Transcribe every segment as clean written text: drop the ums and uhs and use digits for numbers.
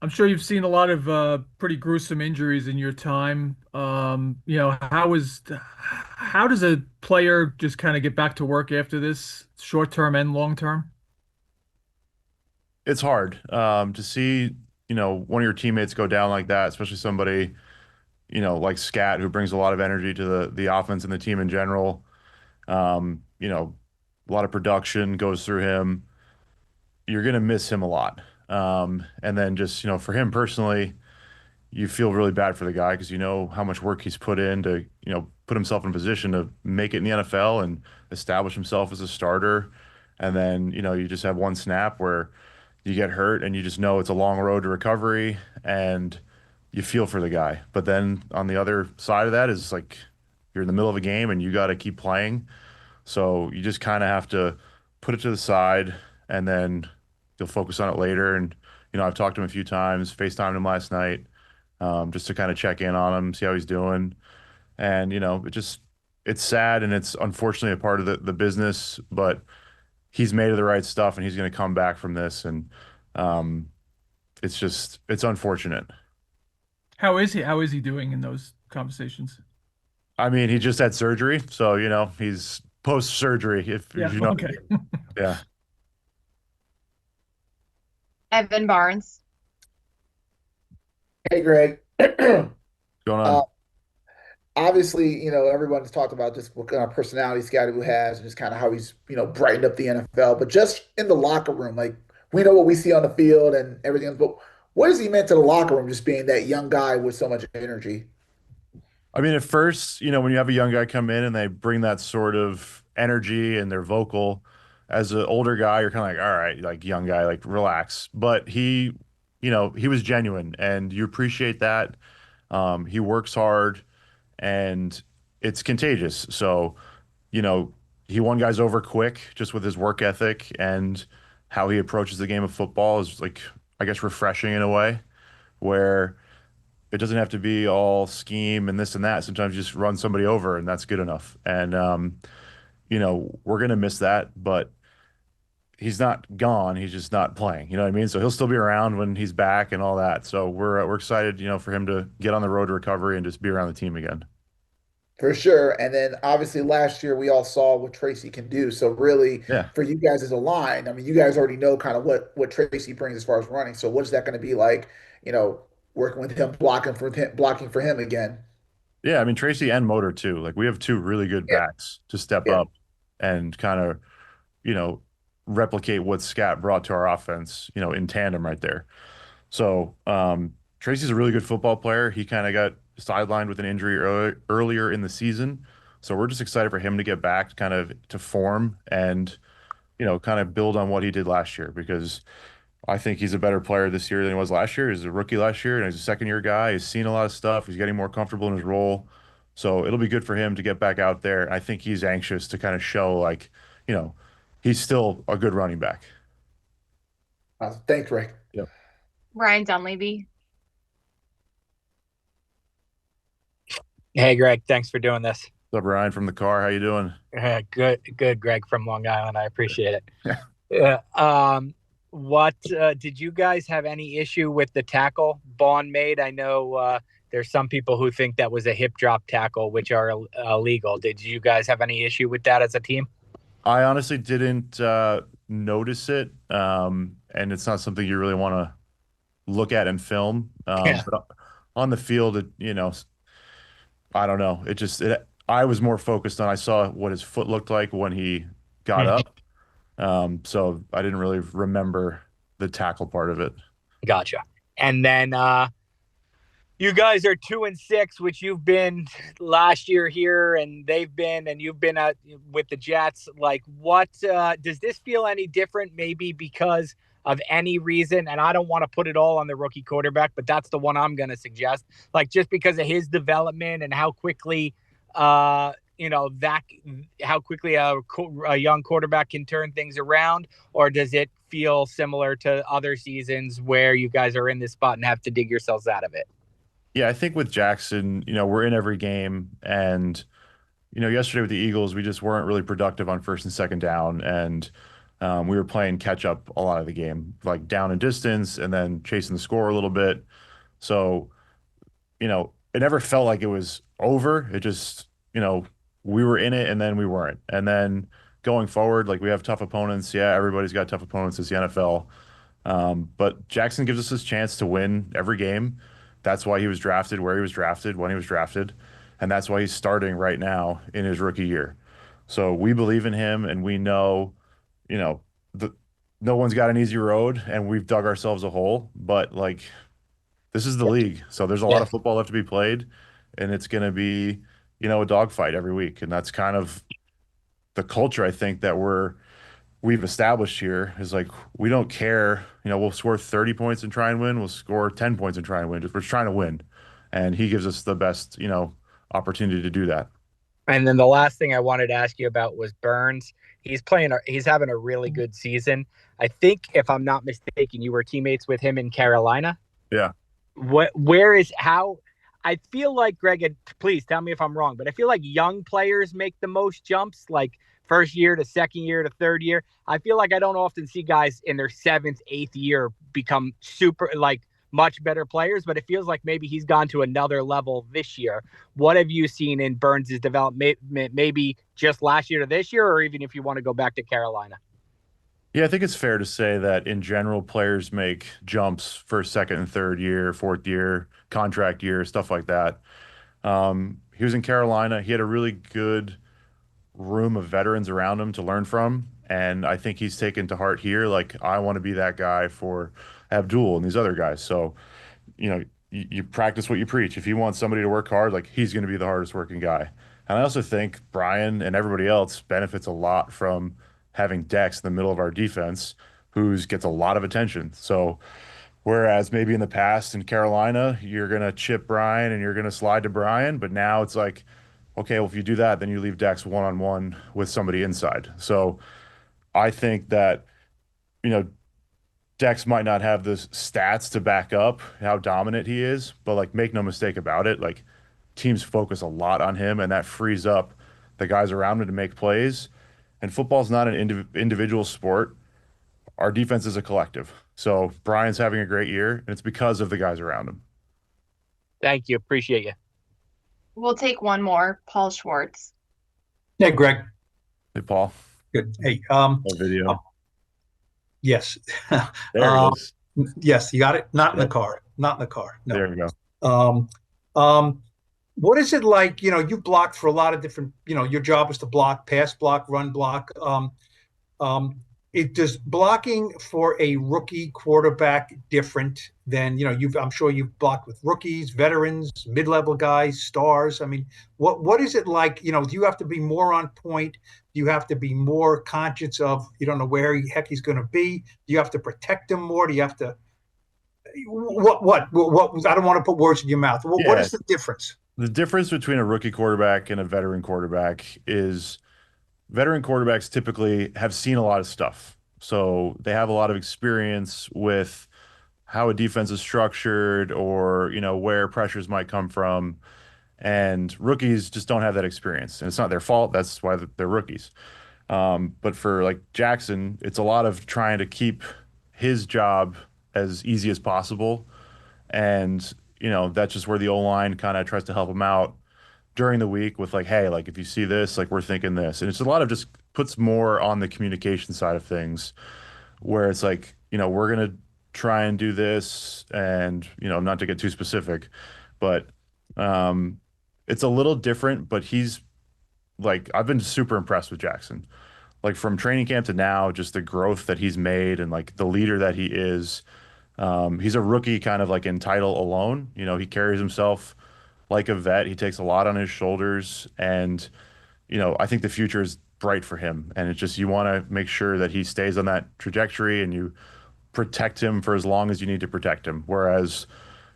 I'm sure you've seen a lot of pretty gruesome injuries in your time. How does a player just kind of get back to work after this, short term and long term? It's hard to see, one of your teammates go down like that, especially somebody, like Scat, who brings a lot of energy to the offense and the team in general. A lot of production goes through him. You're gonna miss him a lot. And then just, for him personally, you feel really bad for the guy because you know how much work he's put in to, put himself in a position to make it in the NFL and establish himself as a starter. And then, you just have one snap where you get hurt and you just know it's a long road to recovery and you feel for the guy. But then on the other side of that is like you're in the middle of a game and you got to keep playing. So you just kind of have to put it to the side and then you'll focus on it later. And, I've talked to him a few times, FaceTimed him last night, just to kind of check in on him, see how he's doing. And, it's sad and it's unfortunately a part of the business, but he's made of the right stuff and he's going to come back from this. And um, it's unfortunate. How is he? How is he doing in those conversations? I mean, he just had surgery, so he's post surgery. If Yeah, you know, okay. yeah. Evan Barnes. Hey, Greg. Going Uh, on. Obviously, everyone's talked about just what kind of personality Skattebo has and just kind of how he's, brightened up the NFL. But just in the locker room, like we know what we see on the field and everything else, but what has he meant to the locker room, just being that young guy with so much energy? I mean, at first, when you have a young guy come in and they bring that sort of energy and they're vocal, as an older guy, you're kind of like, all right, like young guy, like relax. But he was genuine and you appreciate that. He works hard and it's contagious. So, you know, he won guys over quick just with his work ethic and how he approaches the game of football is like, I guess, refreshing in a way where it doesn't have to be all scheme and this and that. Sometimes you just run somebody over and that's good enough. And, we're going to miss that, but he's not gone. He's just not playing. You know what I mean? So he'll still be around when he's back and all that. So we're excited, for him to get on the road to recovery and just be around the team again. For sure. And then obviously last year we all saw what Tracy can do. So really Yeah. for you guys as a line, I mean, you guys already know kind of what Tracy brings as far as running. So what is that going to be like, you know, working with him, blocking for him again? Yeah, I mean Tracy and Motor too. Like we have two really good Yeah, backs to step yeah. up and kind of, you know, replicate what Scat brought to our offense, in tandem right there. So Tracy's a really good football player. He kind of got sidelined with an injury earlier in the season. So we're just excited for him to get back kind of to form and, kind of build on what he did last year because I think he's a better player this year than he was last year. He's a rookie last year and he's a second year guy. He's seen a lot of stuff. He's getting more comfortable in his role. So it'll be good for him to get back out there. I think he's anxious to kind of show like, you know, he's still a good running back. Thanks, Rick. Yep. Ryan Dunleavy. Hey, Greg, thanks for doing this. What's up, Ryan from the car? How you doing? Good, Greg from Long Island. I appreciate it. Yeah. Yeah. What did you guys have any issue with the tackle Bond made? I know there's some people who think that was a hip drop tackle, which are illegal. Did you guys have any issue with that as a team? I honestly didn't notice it. And it's not something you really want to look at in film. Yeah. But on the field, I don't know. I was more focused on, I saw what his foot looked like when he got Mhm. up. So I didn't really remember the tackle part of it. Gotcha. And then you guys are 2-6, which you've been last year here, and they've been, and you've been out with the Jets. Like, what does this feel any different? Maybe because of any reason, and I don't want to put it all on the rookie quarterback, but that's the one I'm going to suggest. Like, just because of his development and how quickly, that how quickly a young quarterback can turn things around, or does it feel similar to other seasons where you guys are in this spot and have to dig yourselves out of it? Yeah, I think with Jackson, we're in every game. And, yesterday with the Eagles, we just weren't really productive on first and second down. And We were playing catch up a lot of the game, like down in distance and then chasing the score a little bit. So, it never felt like it was over. It just, we were in it and then we weren't. And then going forward, like we have tough opponents. Yeah, everybody's got tough opponents. It's the NFL. But Jackson gives us his chance to win every game. That's why he was drafted where he was drafted, when he was drafted. And that's why he's starting right now in his rookie year. So we believe in him and we know, you know, the, no one's got an easy road and we've dug ourselves a hole. But like, this is the league. So there's a lot of football left to be played. And it's going to be, a dogfight every week. And that's kind of the culture I think that we've established here is like we don't care. We'll score 30 points and try and win. We'll score 10 points and try and win. We're just trying to win. And he gives us the best, opportunity to do that. And then the last thing I wanted to ask you about was Burns. He's having a really good season. I think if I'm not mistaken, you were teammates with him in Carolina. Yeah. I feel like, Greg, and please tell me if I'm wrong, but I feel like young players make the most jumps, like first year to second year to third year. I feel like I don't often see guys in their seventh, eighth year become super, like much better players, but it feels like maybe he's gone to another level this year. What have you seen in Burns' development, maybe just last year to this year, or even if you want to go back to Carolina? Yeah, I think it's fair to say that in general, players make jumps first, second, and third year, fourth year, contract year, stuff like that. He was in Carolina. He had a really good room of veterans around him to learn from. And I think he's taken to heart here, like, I want to be that guy for Abdul and these other guys. So, you practice what you preach. If you want somebody to work hard, like, he's going to be the hardest working guy. And I also think Brian and everybody else benefits a lot from having Dex in the middle of our defense, who gets a lot of attention. So, whereas maybe in the past in Carolina, you're going to chip Brian and you're going to slide to Brian, but now it's like, okay, well, if you do that, then you leave Dex one-on-one with somebody inside. So I think that, Dex might not have the stats to back up how dominant he is, but like, make no mistake about it, like, teams focus a lot on him and that frees up the guys around him to make plays. And football's not an individual sport. Our defense is a collective. So Brian's having a great year, and it's because of the guys around him. Thank you. Appreciate you. We'll take one more. Paul Schwartz. Hey, Greg. Hey, Paul. Good. Hey, No video. yes. There it is. Yes, you got it. Not in the car. Not in the car. No. There we go. What is it like? You blocked for a lot of different, your job was to block, pass block, run block. It does blocking for a rookie quarterback different than, I'm sure you've blocked with rookies, veterans, mid-level guys, stars. I mean, what is it like? Do you have to be more on point? Do you have to be more conscious of, you don't know where the heck he's going to be? Do you have to protect him more? Do you have to, what, I don't want to put words in your mouth. What is the difference? The difference between a rookie quarterback and a veteran quarterback is veteran quarterbacks typically have seen a lot of stuff. So they have a lot of experience with how a defense is structured or, where pressures might come from. And rookies just don't have that experience. And it's not their fault. That's why they're rookies. But for like Jackson, it's a lot of trying to keep his job as easy as possible. And, that's just where the O-line kind of tries to help him out during the week with like, hey, like if you see this, like we're thinking this. And it's a lot of just puts more on the communication side of things where it's like, we're going to try and do this and, not to get too specific, but it's a little different, but he's like, I've been super impressed with Jackson. Like from training camp to now, just the growth that he's made and like the leader that he is. He's a rookie kind of like in title alone. He carries himself like a vet. He takes a lot on his shoulders. And, I think the future is bright for him. And it's just you want to make sure that he stays on that trajectory and you protect him for as long as you need to protect him. Whereas,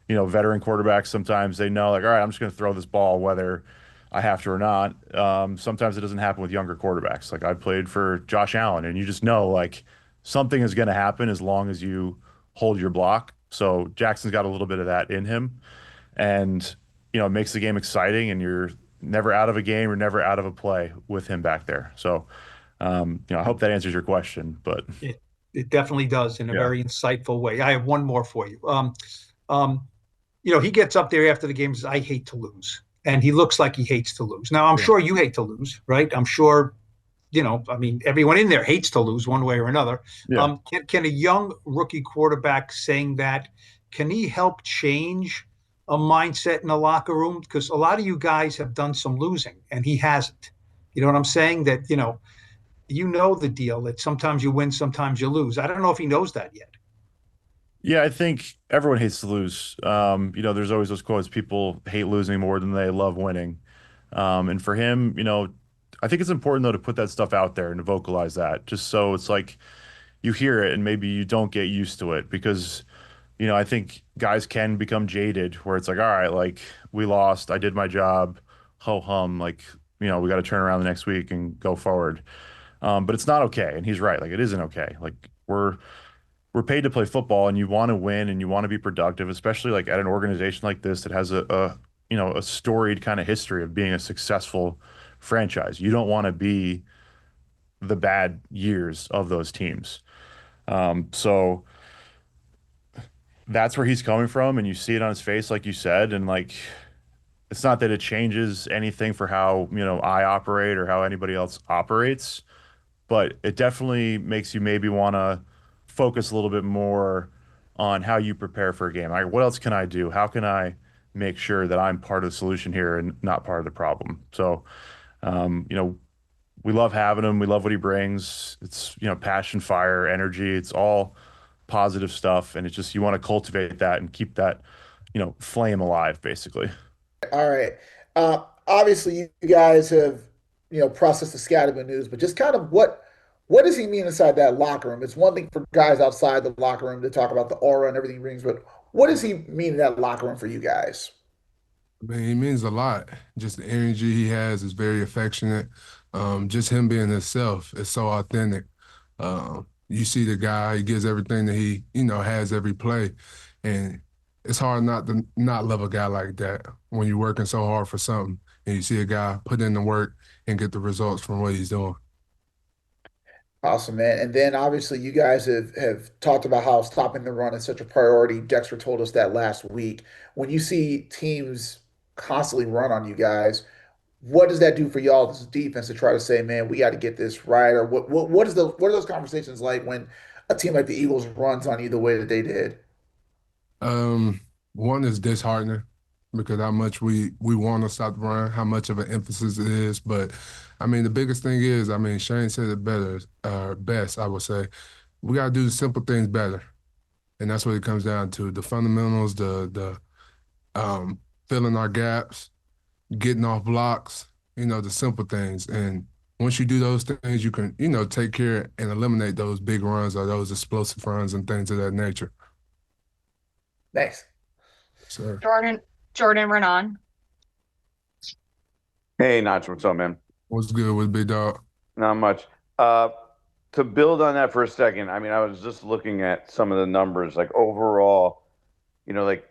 veteran quarterbacks, sometimes they know like, all right, I'm just going to throw this ball whether I have to or not. Sometimes it doesn't happen with younger quarterbacks. Like I played for Josh Allen and you just know like something is going to happen as long as you hold your block. So Jackson's got a little bit of that in him. And, it makes the game exciting and you're never out of a game or never out of a play with him back there. So I hope that answers your question, but It definitely does in a very insightful way. I have one more for you. He gets up there after the game and says, "I hate to lose," and he looks like he hates to lose. Now, I'm sure you hate to lose, right? I'm sure, everyone in there hates to lose one way or another. Yeah. Can a young rookie quarterback saying that, can he help change a mindset in the locker room? Because a lot of you guys have done some losing, and he hasn't. You know what I'm saying? That, the deal that sometimes you win, sometimes you lose. I don't know if he knows that yet. Yeah, I think everyone hates to lose. There's always those quotes, people hate losing more than they love winning. And for him, I think it's important though to put that stuff out there and to vocalize that, just so it's like you hear it and maybe you don't get used to it because, I think guys can become jaded where it's like, all right, like we lost, I did my job, ho hum, like, we got to turn around the next week and go forward. But it's not okay. And he's right. Like it isn't okay. Like we're paid to play football and you want to win and you want to be productive, especially like at an organization like this that has a storied kind of history of being a successful franchise. You don't want to be the bad years of those teams. So that's where he's coming from, and you see it on his face, like you said, and like it's not that it changes anything for how, I operate or how anybody else operates, but it definitely makes you maybe want to focus a little bit more on how you prepare for a game. Like, what else can I do? How can I make sure that I'm part of the solution here and not part of the problem? So, um, you know, we love having him. We love what he brings. It's, passion, fire, energy. It's all positive stuff. And it's just, you want to cultivate that and keep that, flame alive, basically. All right. Obviously, you guys have processed the Skattebo news, but just kind of what does he mean inside that locker room? It's one thing for guys outside the locker room to talk about the aura and everything he brings, but what does he mean in that locker room for you guys? Man, he means a lot. Just the energy he has is very affectionate. Just him being himself is so authentic. You see the guy, he gives everything that he, has every play. And it's hard not to not love a guy like that when you're working so hard for something and you see a guy put in the work and get the results from what he's doing. Awesome, man. And then obviously you guys have talked about how stopping the run is such a priority. Dexter told us that last week. When you see teams constantly run on you guys, what does that do for y'all as a defense to try to say, man, we got to get this right? Or what are those conversations like when a team like the Eagles runs on you the way that they did? Um, One is disheartening because how much we want to stop the run, how much of an emphasis it is. But I mean, the biggest thing is, I mean, Shane said it better, best, I would say. We got to do the simple things better. And that's what it comes down to. The fundamentals, the filling our gaps, getting off blocks, the simple things. And once you do those things, you can, take care and eliminate those big runs or those explosive runs and things of that nature. Thanks. So Jordan Renan. Hey, Notch, what's up, man? what's good with Big Dog? Not much. To build on that for a second, I mean, I was just looking at some of the numbers, like overall, like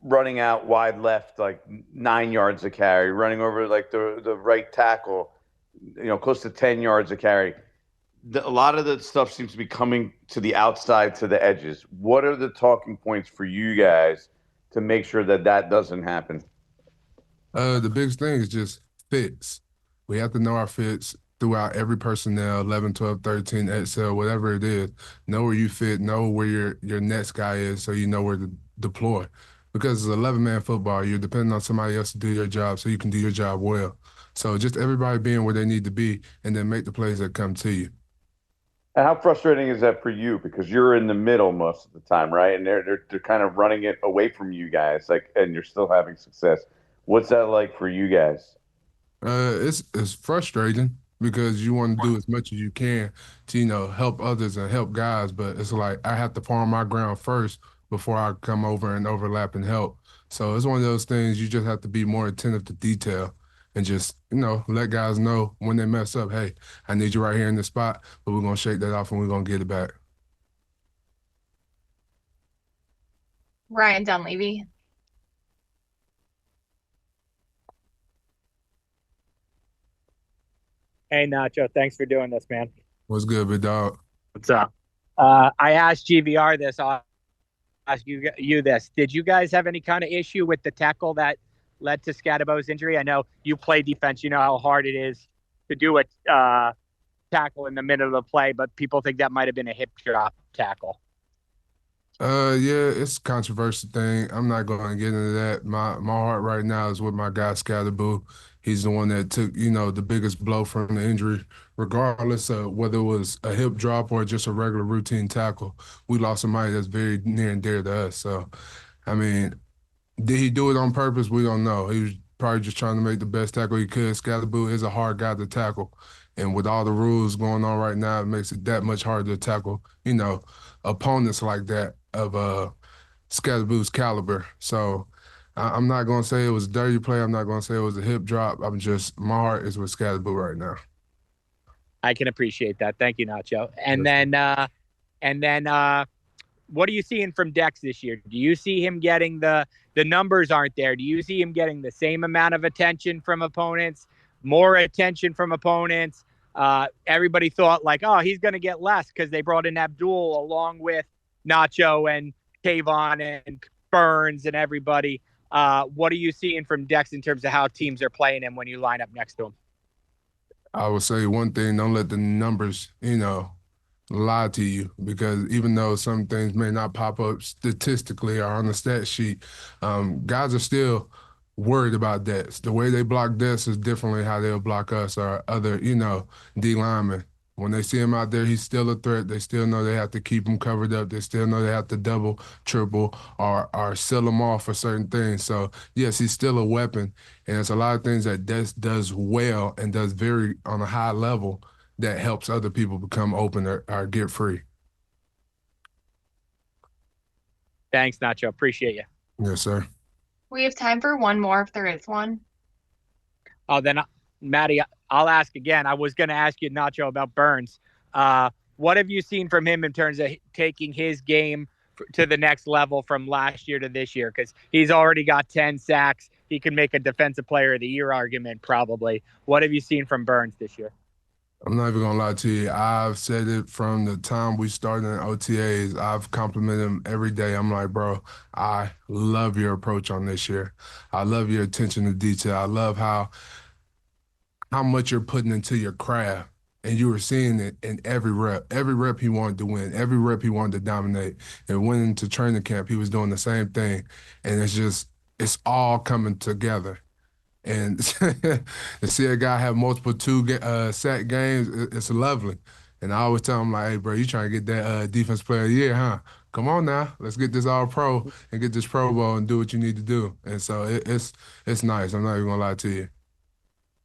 running out wide left, like 9 yards a carry, running over like the right tackle, close to 10 yards a carry. A lot of the stuff seems to be coming to the outside, to the edges. What are the talking points for you guys to make sure that that doesn't happen? The biggest thing is just fits. We have to know our fits throughout every personnel, 11, 12, 13, Excel, whatever it is. Know where you fit, know where your next guy is so you know where to deploy. Because it's 11-man football, you're depending on somebody else to do your job so you can do your job well. So just everybody being where they need to be and then make the plays that come to you. And how frustrating is that for you? Because you're in the middle most of the time, right? And they're kind of running it away from you guys, like, and you're still having success. What's that like for you guys? It's frustrating because you want to do as much as you can to, help others and help guys, but it's like I have to farm my ground first before I come over and overlap and help. So it's one of those things you just have to be more attentive to detail and just, let guys know when they mess up, hey, I need you right here in this spot, but we're gonna shake that off and we're gonna get it back. Ryan Dunleavy. Hey, Nacho, thanks for doing this, man. What's good, big dog? What's up? I asked GVR this. I'll ask you this. Did you guys have any kind of issue with the tackle that led to Skattebo's injury? I know you play defense. You know how hard it is to do a tackle in the middle of the play, but people think that might have been a hip drop tackle. Yeah, it's a controversial thing. I'm not going to get into that. My heart right now is with my guy Skattebo. He's the one that took, the biggest blow from the injury, regardless of whether it was a hip drop or just a regular routine tackle. We lost somebody that's very near and dear to us. So, I mean, did he do it on purpose? We don't know. He was probably just trying to make the best tackle he could. Skattebo is a hard guy to tackle. And with all the rules going on right now, it makes it that much harder to tackle, opponents like that of Skattebo's caliber. So I'm not going to say it was a dirty play. I'm not going to say it was a hip drop. My heart is with Skattebo right now. I can appreciate that. Thank you, Nacho. And then what are you seeing from Dex this year? Do you see him getting the numbers aren't there? Do you see him getting the same amount of attention from opponents, more attention from opponents? Everybody thought oh, he's going to get less because they brought in Abdul along with Nacho and Kayvon and Burns and everybody. What are you seeing from Dex in terms of how teams are playing him when you line up next to him? I would say one thing, don't let the numbers, lie to you, because even though some things may not pop up statistically or on the stat sheet, guys are still worried about that. The way they block Des is differently how they'll block us or other, D linemen. When they see him out there, he's still a threat. They still know they have to keep him covered up. They still know they have to double, triple, or seal him off for certain things. So, yes, he's still a weapon. And there's a lot of things that Des does well and does very on a high level that helps other people become open or get free. Thanks, Nacho. Appreciate you. Yes, sir. We have time for one more if there is one. Oh, then, Maddie, I'll ask again. I was going to ask you, Nacho, about Burns. What have you seen from him in terms of taking his game to the next level from last year to this year? Because he's already got 10 sacks. He can make a defensive player of the year argument, probably. What have you seen from Burns this year? I'm not even gonna lie to you. I've said it from the time we started in OTAs. I've complimented him every day. I'm like, bro, I love your approach on this year. I love your attention to detail. I love how much you're putting into your craft. And you were seeing it in every rep. Every rep he wanted to win. Every rep he wanted to dominate. And went into training camp, he was doing the same thing. And it's all coming together. And to see a guy have multiple sack games, it's lovely. And I always tell him, like, hey, bro, you trying to get that defense player of the year, huh? Come on now. Let's get this all pro and get this Pro Bowl and do what you need to do. And so it's nice. I'm not even going to lie to you.